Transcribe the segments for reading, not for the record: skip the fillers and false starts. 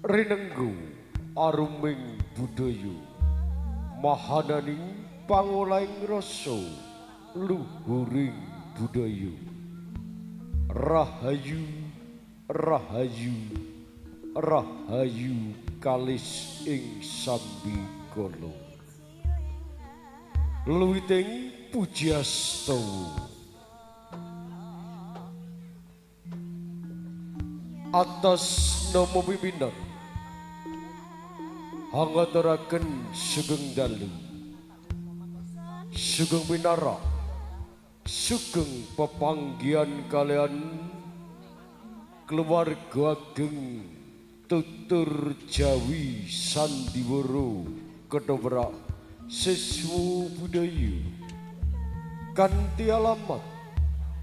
Rinenggu aruming budaya mahananing pangolaing rasa luhuring budaya rahayu rahayu rahayu kalis ing sambikala luwiting pujastawa atas nama pimpinan hangaturaken sugeng dalu sugeng pinara sugeng pepanggihan kalian keluarga ageng tutur Jawi Sandiwara Kedhowrak Siswa Budaya kanthi alamat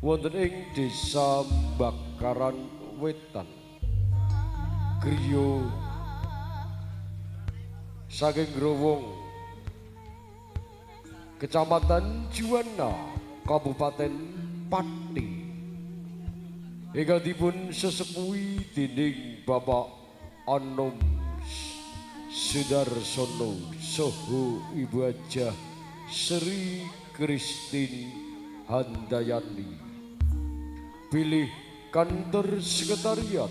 wonten ing Desa Bakaran Wetan griya saking Growong Kecamatan Juwana Kabupaten Pati ingkang dipun sesepuhi dening Bapak Anom Sudarsono saha Ibu Hajah Sri Kristin Handayani pilih kantor sekretariat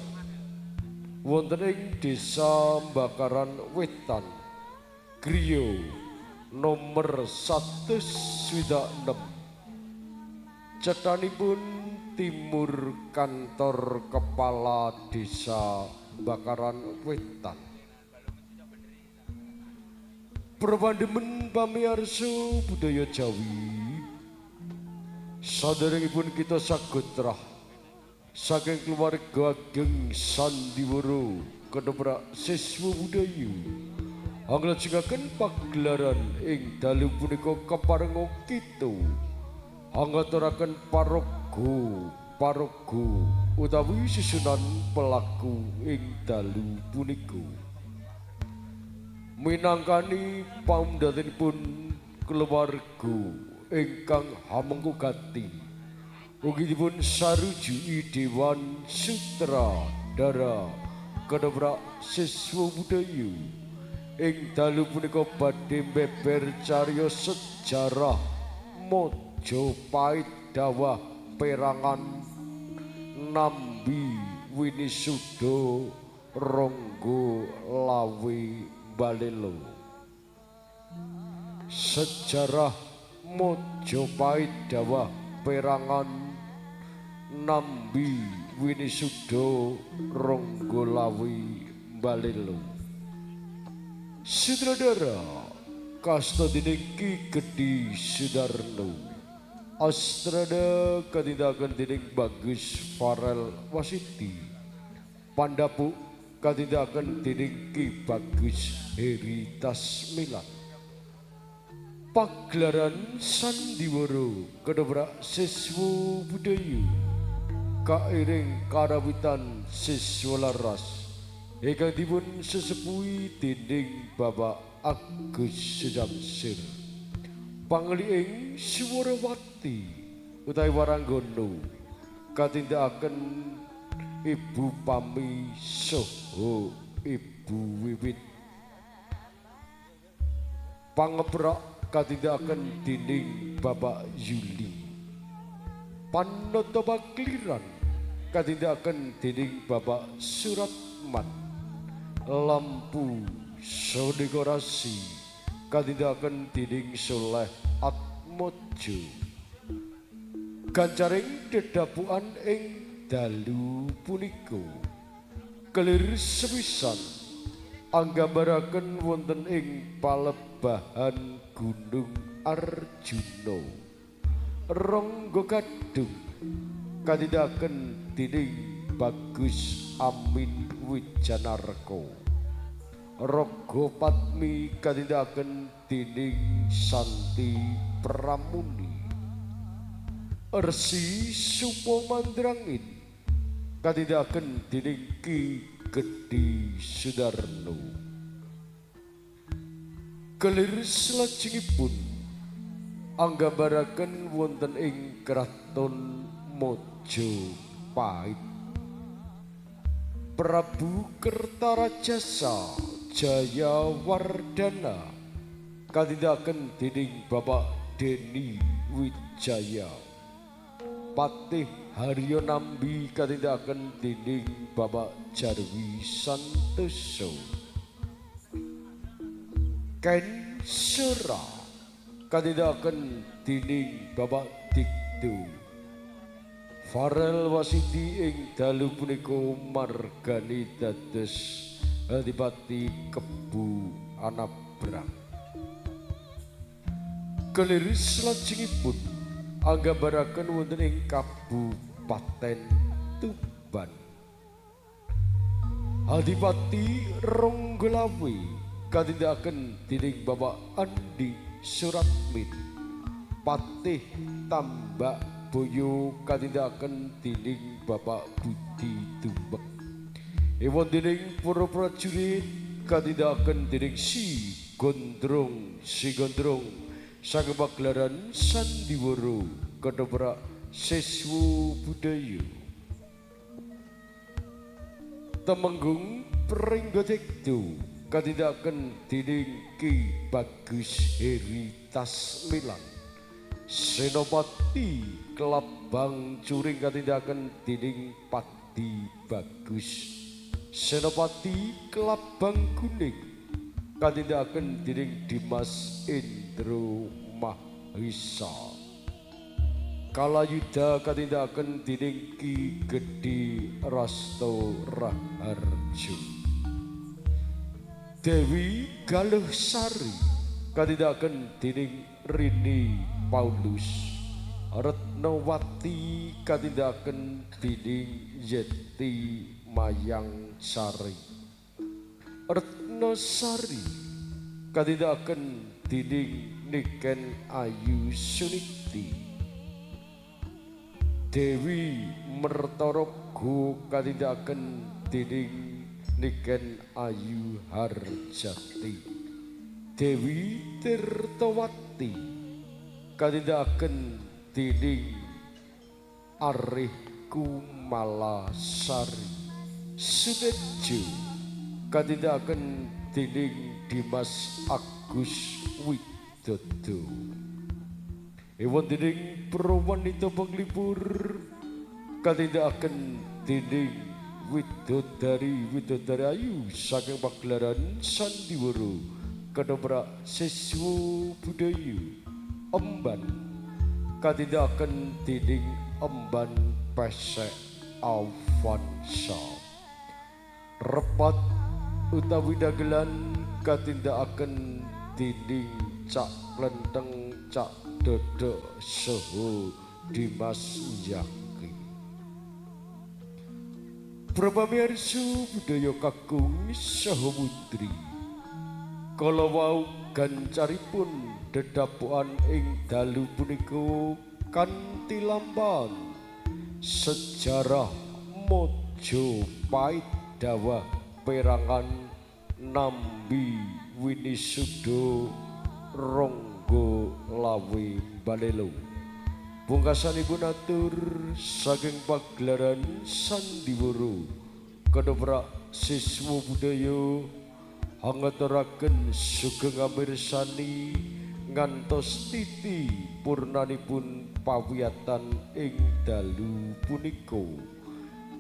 wonten ing Desa Bakaran Wetan griya nomor 126 cethanipun timur kantor kepala Desa Bakaran Wetan. Prapandemen pamiarsa budaya Jawi saderengipun kita sagotrah saking keluarga ageng Sandiwara Kedhowrak Siswa Budaya anglajengaken pagelaran ing dalu punika keparenga kita angaturaken paraga utawi susunan pelaku ing dalu punika minangkani pamdatenipun keluarga ingkang hamengkugati ugi dipun sarujuki Dewan Sutradara Kedhowrak Siswa Budaya ing dalu punika badhe beber cariyos sejarah Majapahit dawah perangan Nambi Winisuda Ronggo Lawe Balelo sejarah Majapahit dawah perangan Nambi Winisuda Ronggo Lawe Balelo sutradara kasta dening Ki Gedhi Sudarno astrada katindakan dening Bagus Farel Wasiti pandapuk katindakan dening Ki Bagus Heri Tasmilan pagelaran Sandiwara Kedhowrak Siswa Budaya kairing karawitan siswa laras ingkang dipun sesepuhi dening Bapak Agus Sujamsir pangliing Suwarawati utawi Waranggono katindakaken Ibu Pami saha Ibu Wiwit pangeprak katindakaken dening Bapak Yuli panata pakliran katindakaken dening Bapak Suratman lampu dekorasi katindakaken dening Soleh Atmojo gancaring dedapukan ing dalu punika kelir sepisan anggambaraken wonten ing palebahan Gunung Arjuna Ronggo Gadung katindakaken dening Bagus Amin Wijanarko Raga Padmi katindakaken dening Santi Pramuni Resi Supamandrangin katindakaken dening Ki Gedhi Sudarno kelir salajengipun anggambaraken wonten ing Kraton Majapahit Prabu Kertarajasa Jayawardana katindakan dening Bapak Deni Wijaya. Patih Haryo Nambi katindakan dening Bapak Jarwi Santoso. Ken Sura katindakan dening Bapak Diktu. Farel Wasidi ing dalu punika margani dados Adipati Kebu Anabrang. Keliris lajengipun anggambaraken wonten ing Kabupaten Tuban. Adipati Ronggolawe katindakan dening Bapak Andi Suratmin. Patih Tambak Boyo katindakan dening Bapak Budi Tumbek. Ewon dening para prajurit katindakan dening Si Gondrong saking pagelaran Sandiwara Ketoprak Siswa Budaya. Temenggung Pringgotekdo katindakan dening Ki Bagus Heri Tasmilan. Senopati Kelabang Curing katindakan dening Padi Bagus. Senopati Kelabang Kuning katindakan dening Dimas Indro Mahisa. Kalayuda katindakan dening Ki Gedhe Rasto Raharjo. Dewi Galuh Sari katindakan dening Rini Paulus. Retnowati katindakan dening Yeti Mayang Sari. Retnosari katindakan dening Niken Ayu Suniti. Dewi Mertorogo katindakan dening Niken Ayu Harjati. Dewi Tirtawati katindakan dening Arih Kumalasari. Sutejo katindakan dening Dimas Agus Widodo. Ewon dening prawanita panglipur katindakan dening Widodari Ayu saking pagelaran Sandiwara Ketoprak Siswa Budaya. Emban katindakan dening Emban Pesek Avanza. Repat utawi dagelan katindakaken dening Cak Lenteng, Cak Dodo saha Dimas Yaki. Prapamirsa budaya kakung saha putri, kala wau gancaripun dedapokan ing dalu punika kanthi lambang sejarah Mojopait dawah perangan Nambi Winisuda Ronggo Lawe Balelo. Pungkasanipun atur saking pagelaran Sandiwara Ketoprak Siswa Budaya angaturaken sugeng amirsani ngantos titi purnanipun pawiyatan ing dalu punika.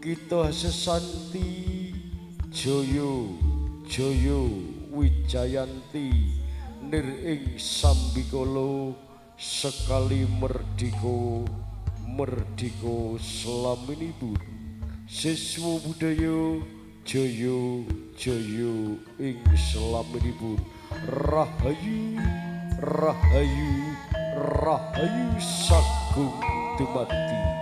Kita sesanti Joyo Wijayanti nir ing sambikala sekali merdika slaminipun siswa budaya Joyo ing slaminipun. Rahayu sagung dumadi.